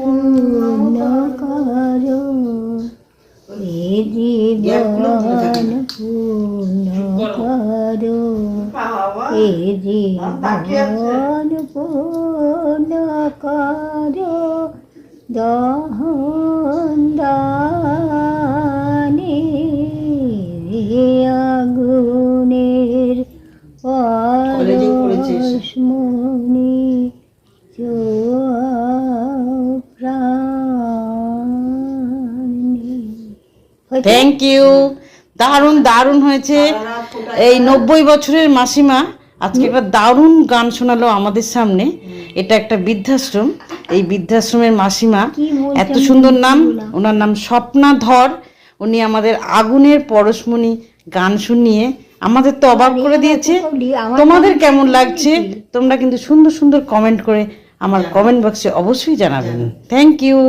পূর্ণ করো, এ জীবন পূর্ণ করো, এ জীবন পূর্ণ করো, দহন দানে আগুনের পরশমণি থ্যাংক ইউ, দারুণ দারুণ হয়েছে। এই 90 বছরের মাসিমা আজকে একটা দারুণ গান শোনালো আমাদের সামনে। এটা একটা বৃদ্ধাশ্রম, এই বৃদ্ধাশ্রমের মাসিমা, এত সুন্দর নাম, ওনার নাম স্বপ্না ধর। উনি আমাদের আগুনের পরশমণি গান শুনিয়ে আমাদের তো অবাক করে দিয়েছে। তোমাদের কেমন লাগছে তোমরা কিন্তু সুন্দর সুন্দর কমেন্ট করে আমার কমেন্ট বক্সে অবশ্যই জানাবেন। Thank you.